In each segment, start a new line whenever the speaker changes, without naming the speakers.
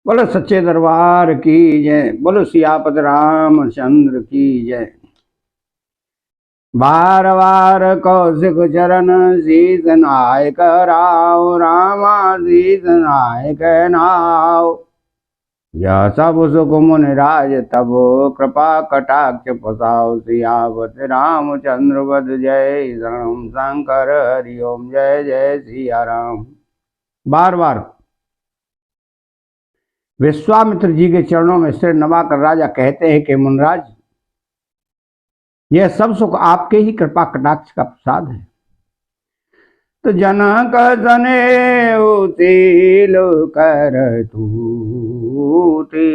बोलो सच्चे दरबार की जय। बोलो सियापत रामचंद्र की जय। बार बार कौशिक चरण शीस नायक राव रामा शीस नायक नाव। यह सब सुख मुनि राज तब कृपा कटाक्ष पसाओ। सियापत रामचंद्र वद जय शरणम शंकर हरि ओम जय जय सिया राम। बार बार विश्वामित्र जी के चरणों में सिर नवाकर राजा कहते हैं कि मुनराज, यह सब सुख आपके ही कृपा कटाक्ष का प्रसाद है। तो जनक सने उतील कर तूती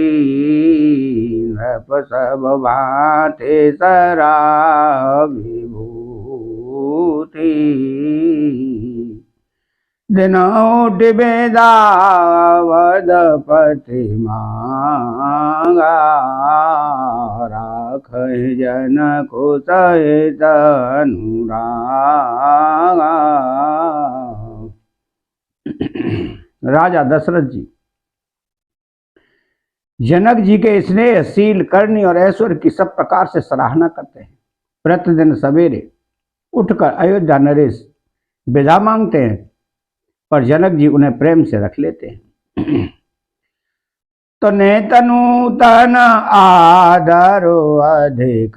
नृप सब भाते सरा विभूति। दिन उठ बेदावदपति मांगा राख जन को सहित अनुरागा। राजा दशरथ जी जनक जी के स्नेहशील करनी और ऐश्वर्य की सब प्रकार से सराहना करते हैं। प्रतिदिन सवेरे उठकर अयोध्या नरेश विदा मांगते हैं, पर जनक जी उन्हें प्रेम से रख लेते हैं। तो नेतनूतन आदरो अधिकाई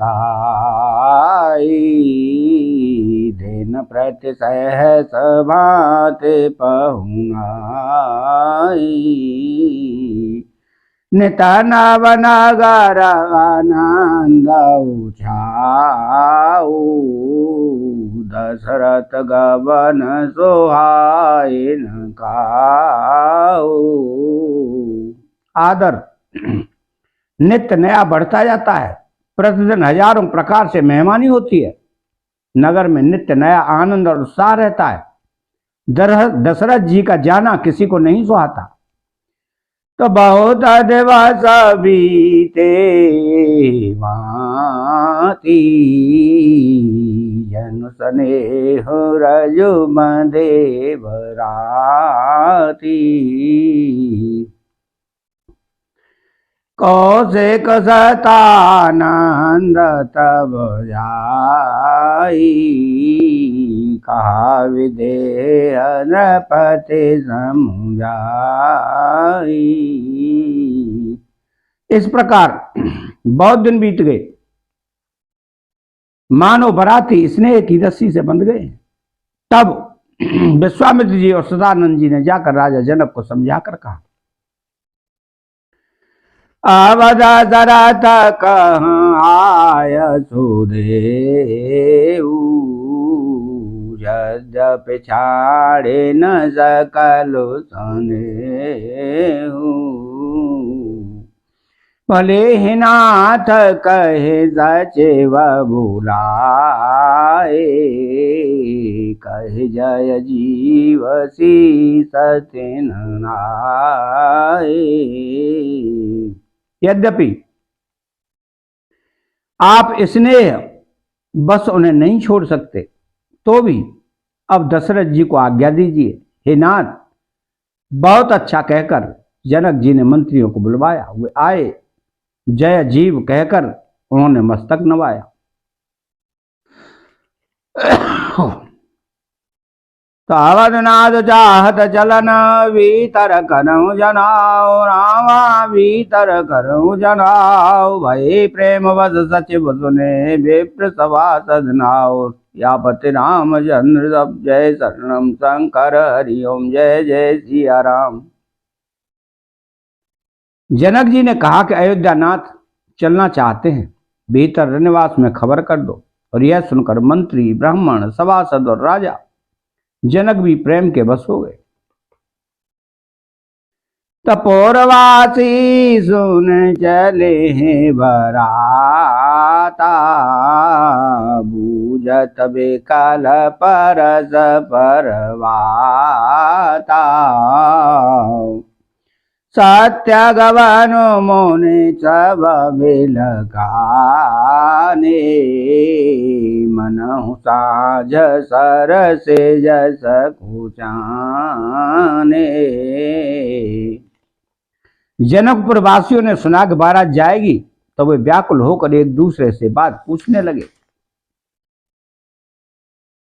दिन प्रति सहस भाते पहुनाई। नितनवनगर आनंद उछाऊ दशरथ गवन सोहाइन काऊ। आदर नित्य नया बढ़ता जाता है। प्रतिदिन हजारों प्रकार से मेहमानी होती है। नगर में नित्य नया आनंद और उत्साह रहता है। दशरथ जी का जाना किसी को नहीं सुहाता। तो बहुत दिवस बीते माती जन स्नेह रजुमन देवराती। कौशिक सतानंद तब जाई कहा विदेह नृपति समुझाई। इस प्रकार बहुत दिन बीत गए। मानो बराती स्नेह की रस्सी से बंध गए। तब विश्वामित्र जी और सदानंद जी ने जाकर राजा जनक को समझाकर कहा, अवध दशरथ कहाँ आय सुदेऊ यद्यपि छाड़े न सकलु सनेहु। भले ही नाथ कहे सचिव बुलाए कहे जय जीव शीस तिन नाए। यद्यपि आप स्नेह बस उन्हें नहीं छोड़ सकते, तो भी अब दशरथ जी को आज्ञा दीजिए। हे नाथ, बहुत अच्छा कहकर जनक जी ने मंत्रियों को बुलवाया। वे आए। जय जीव कहकर उन्होंने मस्तक नवाया। तो अवधनाथ चाहत चलन भीतर करऊं जनाओ रामा भीतर करऊं जनाओ। भई प्रेम वश सचिव सुने विप्र सभा सदनाओ। यापति रामचंद्र सब जय शरणम शंकर हरि ओम जय जय सिया राम। जनक जी ने कहा कि अयोध्या नाथ चलना चाहते हैं, भीतर रनिवास में खबर कर दो। और यह सुनकर मंत्री ब्राह्मण सभासद और राजा जनक भी प्रेम के बस हो गए। तपोरवासी सुन चले हैं बराता बूझत बेकाल परस परवाता। सत्य गवन मोने सब बिलकाने मनहु साझ सर से जस कुचाने। जनकपुर वासियों ने सुना कि बारात जाएगी तो वे व्याकुल होकर एक दूसरे से बात पूछने लगे।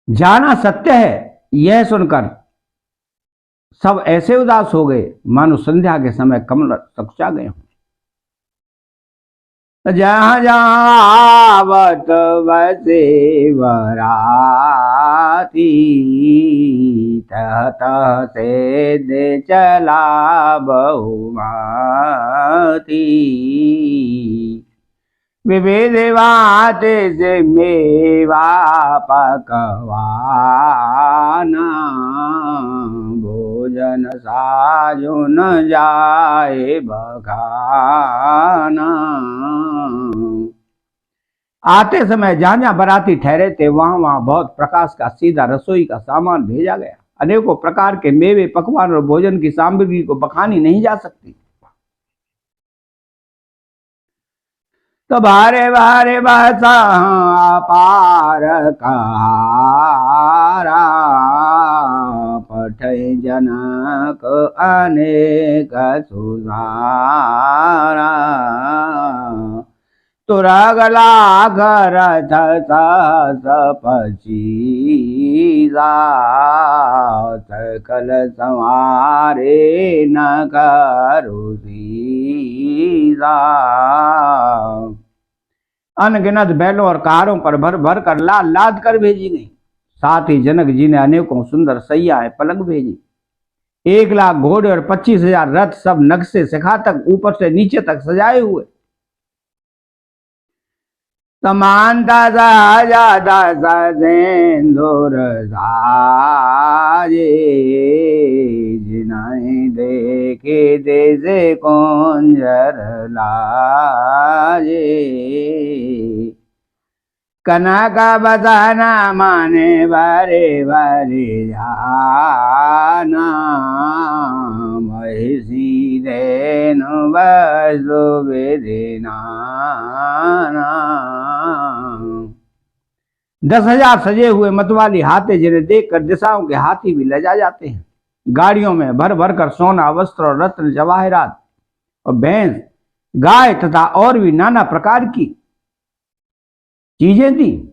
जाना सत्य है, यह सुनकर सब ऐसे उदास हो गए मानो संध्या के समय कमल सकुचा गए हों। जहाँ जहाँ आवत बसे बराती, तह तह से दे चला बहुमती। विविध बाते से मेवा पकवाना, भोजन साजो न जाए बखाना। आते समय जहां जहां बराती ठहरे थे वहां वहां बहुत प्रकाश का सीधा रसोई का सामान भेजा गया। अनेकों प्रकार के मेवे, पकवान और भोजन की सामग्री को बखानी नहीं जा सकती। तो भारे भारे बसा पार कहारा, पठै जनक अनेक सुधारा। तुरगला करथ सहस पचीसा, सकल संवारे न करू सीसा। अनगिनत बैलों और कारों पर भर भर कर लाद लाद कर भेजी गई। साथ ही जनक जी ने अनेकों सुंदर सैयाएं पलंग भेजी। 1,00,000 घोड़े और 25,000 रथ, सब नग से शिखा तक ऊपर से नीचे तक सजाए हुए। समानता साजा सिंदूर साजे, जिन्हें देखे जैसे कुंजर लाजे। कनक बदना माने बारे बारे जाना, महिषी देनु बसु विधिनाना। 10,000 सजे हुए मतवाली हाथी, जिन्हें देखकर दिशाओं के हाथी भी लजा जाते हैं। गाड़ियों में भर भर कर सोना, वस्त्र और रत्न जवाहरात और भैंस, गाय तथा और भी नाना प्रकार की चीजें थी।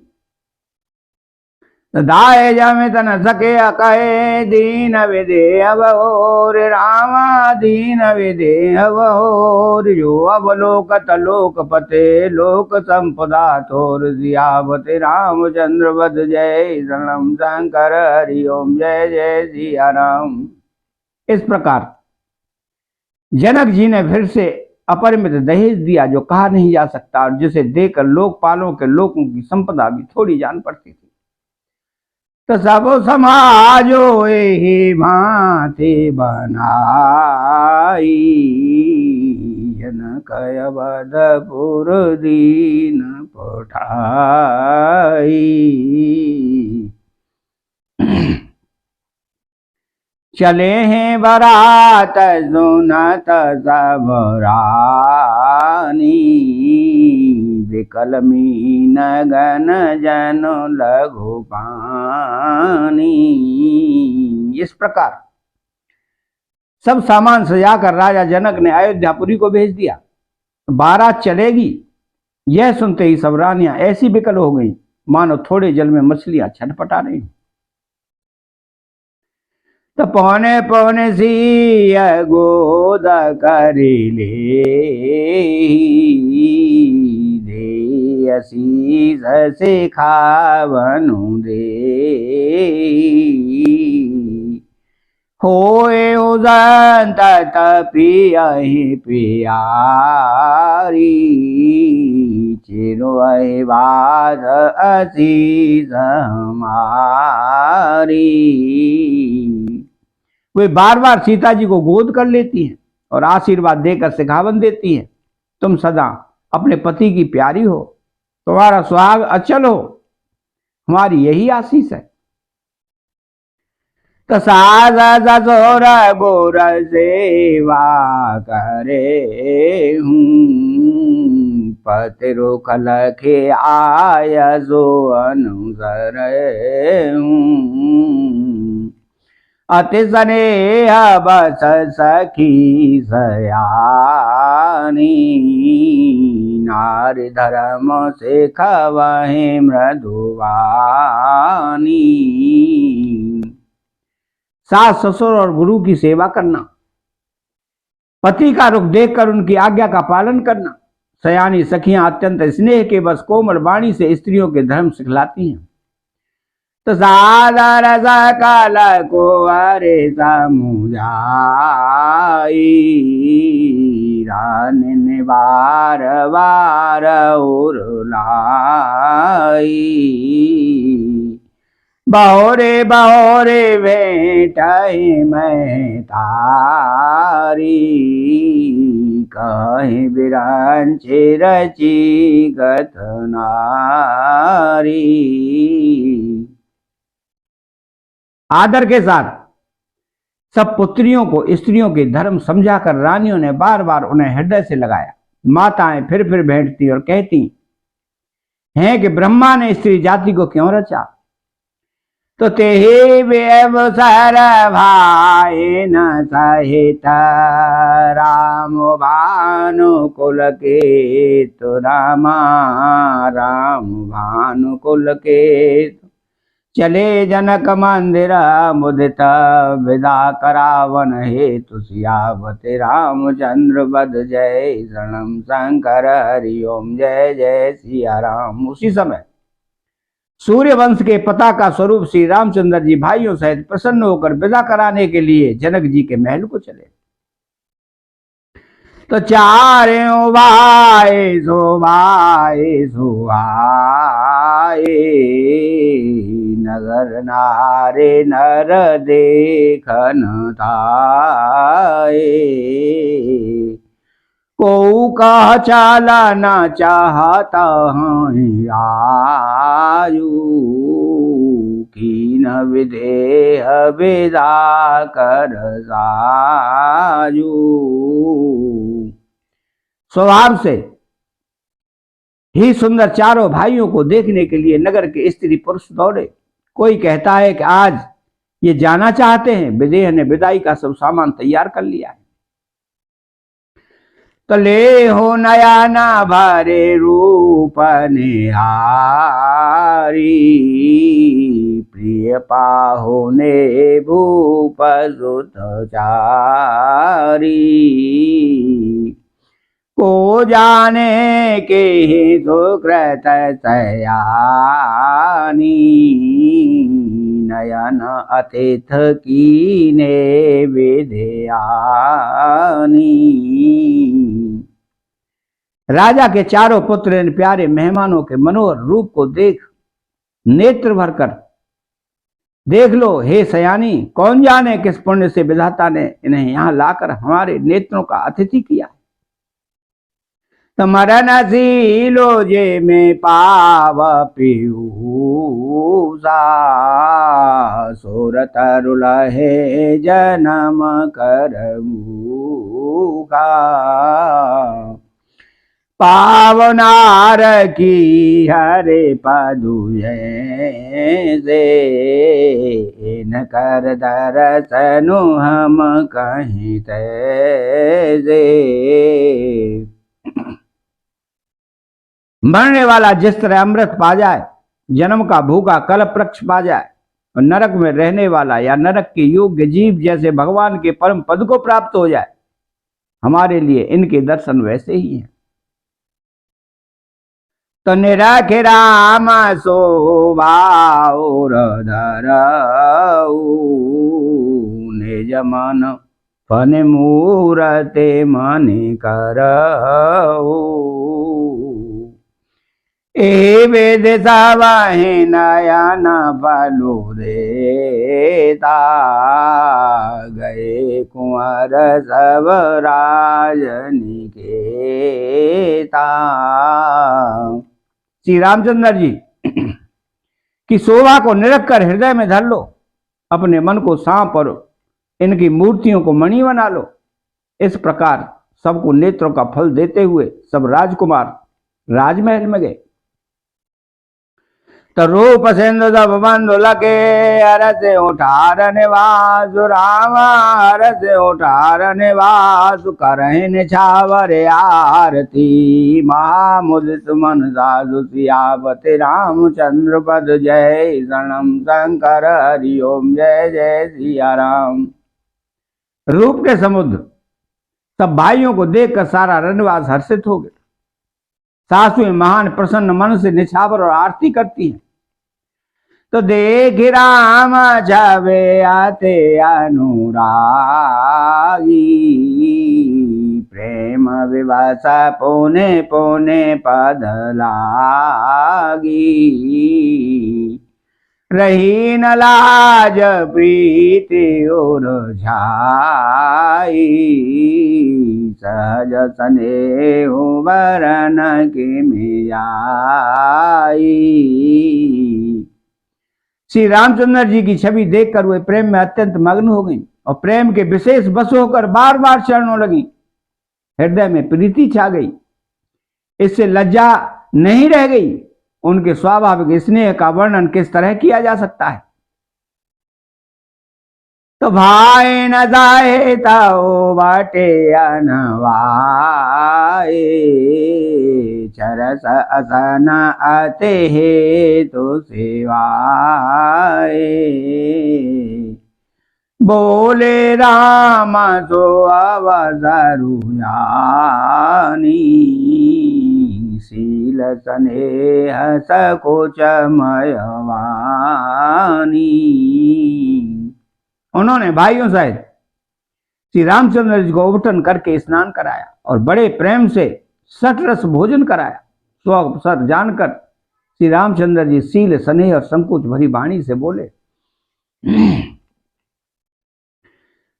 दाए जमित न सके कहे दीन विदेह बहोर, रामा दीन विदेह बहोर। जो अवलोकत लोकपते, लोक संपदा तोर। सियावते रामचंद्र वध जय, शरणम शंकर हरि ओम जय जय सिया राम। इस प्रकार जनक जी ने फिर से अपरिमित दहेज दिया, जो कहा नहीं जा सकता, और जिसे देकर लोकपालों के लोगों की संपदा भी थोड़ी जान पड़ती थी। तो सब समाजो ही भांति बनाई, जनक अवधपुर दीन पठाई। चले हैं बरात सुनत सब रानी, विकल मीन गन जन लघु पानी। इस प्रकार सब सामान सजाकर राजा जनक ने अयोध्यापुरी को भेज दिया। बारात चलेगी, यह सुनते ही सब रानियां ऐसी विकल हो गई मानो थोड़े जल में मछलियां छटपटा रही। तो पौने पौने सी गोद करी ले, असीस से खावनु दे। होए उदंत पियहि पियारी, चिरो बाध असीस हमारी। वे बार बार सीता जी को गोद कर लेती हैं और आशीर्वाद देकर सिखावन देती हैं। तुम सदा अपने पति की प्यारी हो, तुम्हारा सुहाग अचल हो, हमारी यही आशीष है। तो सास ससुर गोर सेवा करे हूँ, पति रुख लखे आय सो अनुसर हूँ। अति स्नेह बस सखी सयानी, नारी धर्म से खवहि मृदुवानी। सास ससुर और गुरु की सेवा करना, पति का रुख देखकर उनकी आज्ञा का पालन करना। सयानी सखियां अत्यंत स्नेह के बस कोमल वाणी से स्त्रियों के धर्म सिखलाती हैं। तो सादर सकल को अरे समुझाई, रानी बार बार उरलाई। बहोरे बहोरे भेंटाई मैं तारी, कहीं बिरांचे रची गत नारी। आदर के साथ सब पुत्रियों को स्त्रियों के धर्म समझाकर रानियों ने बार बार उन्हें हृदय से लगाया। माताएं फिर भेंटती और कहती हैं कि ब्रह्मा ने स्त्री जाति को क्यों रचा। तो तेहि बेअवसर भाई न सहित, राम भानु कुल के तो रामा, राम भानु कुल के चले जनक मंदिर मुदित, विदा करावन हेतु सियावते रामचंद्र बद जय शरणम शंकर हरि ओम जय जय सिया राम। उसी समय सूर्य वंश के पताका स्वरूप श्री रामचंद्र जी भाइयों सहित प्रसन्न होकर विदा कराने के लिए जनक जी के महल को चले। तो चारों भाई सुभाए सुहाए, नगर नारे नर देखन ताए। को कह चाला न चाहता हूँ आयु, कीन विदेह विदा कर सायु। स्वभाव से ही सुंदर चारों भाइयों को देखने के लिए नगर के स्त्री पुरुष दौड़े। कोई कहता है कि आज ये जाना चाहते हैं। विदेह ने विदाई का सब सामान तैयार कर लिया है। तो ले हो नया ना भरे रूप निहारी, प्रिय पाहो ने भूप सुत चारी। को जाने के सुकृत सयानी, नयन अतिथ कीने विधयानी। राजा के चारों पुत्र इन प्यारे मेहमानों के मनोहर रूप को देख नेत्र भरकर देख लो हे सयानी, कौन जाने किस पुण्य से विधाता ने इन्हें यहां लाकर हमारे नेत्रों का अतिथि किया। मरण सीलो जे में पाव पीयूषा, सोरत रुलहे जन्म करमुखा। पावनार की हरे पदुये से, इन कर दरसनु हम कहीं तैसे। मरने वाला जिस तरह अमृत पा जाए, जन्म का भूखा कल्प वृक्ष पा जाए, और नरक में रहने वाला या नरक के योग्य जीव जैसे भगवान के परम पद को प्राप्त हो जाए, हमारे लिए इनके दर्शन वैसे ही हैं। तो निरख राम शोभाउर धरऊ, निज मन फन मूरते मनि करऊ। ए वेद सवाहि नयन बलु देता, गए कुंवर सब राजनिकेता। श्री रामचंद्र जी की शोभा को निरख कर हृदय में धर लो, अपने मन को सांप और इनकी मूर्तियों को मणि बना लो। इस प्रकार सबको नेत्रों का फल देते हुए सब राजकुमार राजमहल में गए। तो रूप सिंधु सब बंधु लगे, हर से उठार निवास राम, हर से उठार निवास करहि निछावर आरती। महामुदित मन साधु सियापति रामचंद्र पद, जय शरणम शंकर हरि ओम, जय जय सिया राम। रूप के समुद्र सब भाइयों को देखकर सारा रनवास हर्षित हो गया। सासुएं महान प्रसन्न मन से निछावर और आरती करती हैं। तो देख राम छावे आते अनुरागी, प्रेम विवास पोने पोने पद लागी। रही न लाज प्रीति और झाई, सहज स्नेह वरन के में आई। श्री रामचंद्र जी की छवि देखकर वे प्रेम में अत्यंत मग्न हो गई और प्रेम के विशेष बस होकर बार बार चरणों लगी। हृदय में प्रीति छा गई, इससे लज्जा नहीं रह गई। उनके स्वाभाविक स्नेह का वर्णन किस तरह किया जा सकता है। तो भाई न जाए ताओ बाटे अनवाए, चरस असन आते हे तो सेवाए। बोले राम सो अवसरु जानी, शील स्नेह सकोच मयवानी। उन्होंने भाइयों सहित श्री रामचंद्र जी को उबटन करके स्नान कराया और बड़े प्रेम से सटरस भोजन कराया। सो अवसर जानकर श्री रामचंद्र जी शील स्नेह और संकोच भरी वाणी से बोले,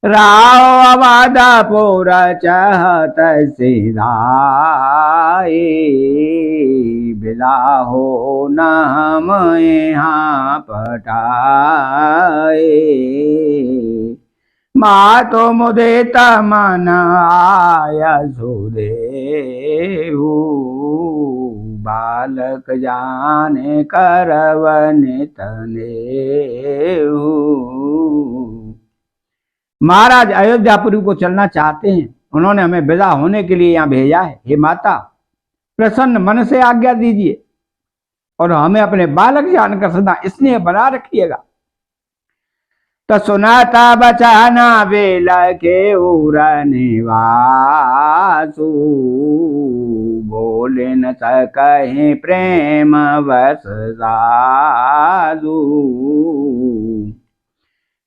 राव अवादा पोरा चाहत सिधाए, बिदा हो न हम यहाँ पटाए। माँ तो मुदे तमन आया सुदेहु, बालक जाने करवन तनेहु। महाराज अयोध्यापुरी को चलना चाहते हैं, उन्होंने हमें विदा होने के लिए यहाँ भेजा है। हे माता, प्रसन्न मन से आज्ञा दीजिए और हमें अपने बालक जानकर सदा स्नेह बना रखिएगा। तो सुनाता बचाना बेला के उरा निवासु, बोले न सके प्रेम वस साधु।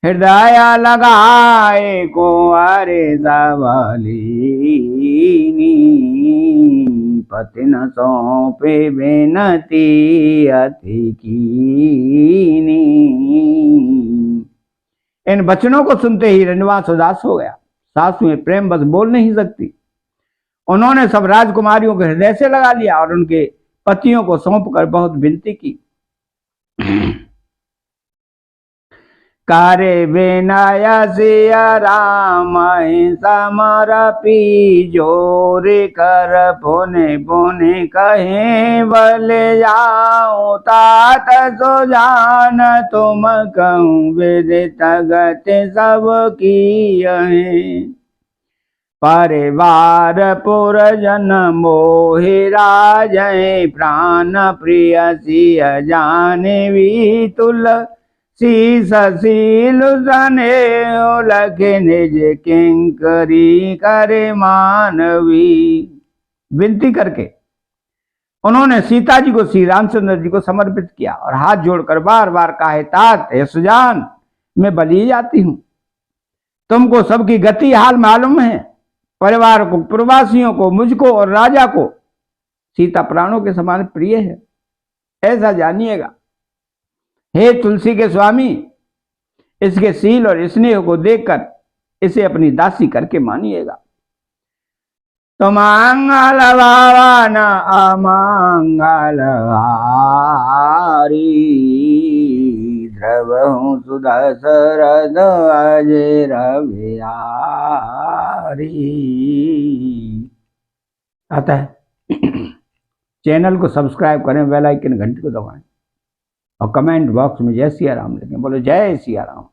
हृदय लगाए को अरे सवलीनी, पति न सौंपे बेनती अति कीनी। इन वचनों को सुनते ही रनवास उदास हो गया। सासुएं प्रेम बस बोल नहीं सकती। उन्होंने सब राजकुमारियों को हृदय से लगा लिया और उनके पतियों को सौंप कर बहुत विनती की। करे विनय सिया राम समरपी, जोरे कर पुने पुने कहे बल जाओ। तात सो जान तुम कहूँ विदित गति सब की, परिवार पुरजन मोहि राजय। प्राण प्रिय सिय जानवी तुल, शीस शील सने लख निज किंकरी करे मानवी। विनती करके उन्होंने सीता जी को श्री रामचंद्र जी को समर्पित किया और हाथ जोड़कर बार बार कहा, तात हे सुजान, मैं बलि जाती हूं। तुमको सबकी गति हाल मालूम है। परिवार को, प्रवासियों को, मुझको और राजा को सीता प्राणों के समान प्रिय है, ऐसा जानिएगा। हे तुलसी के स्वामी, इसके शील और स्नेह को देखकर इसे अपनी दासी करके मानिएगा। तो मंगल भवन अमंगल हारी, द्रवहु सुदशरथ अजय रविहारी। अतः चैनल को सब्सक्राइब करें, बेल आइकन घंटी को दबाएं। और कमेंट बॉक्स में जय सिया राम लिखें। बोलो जय सिया राम।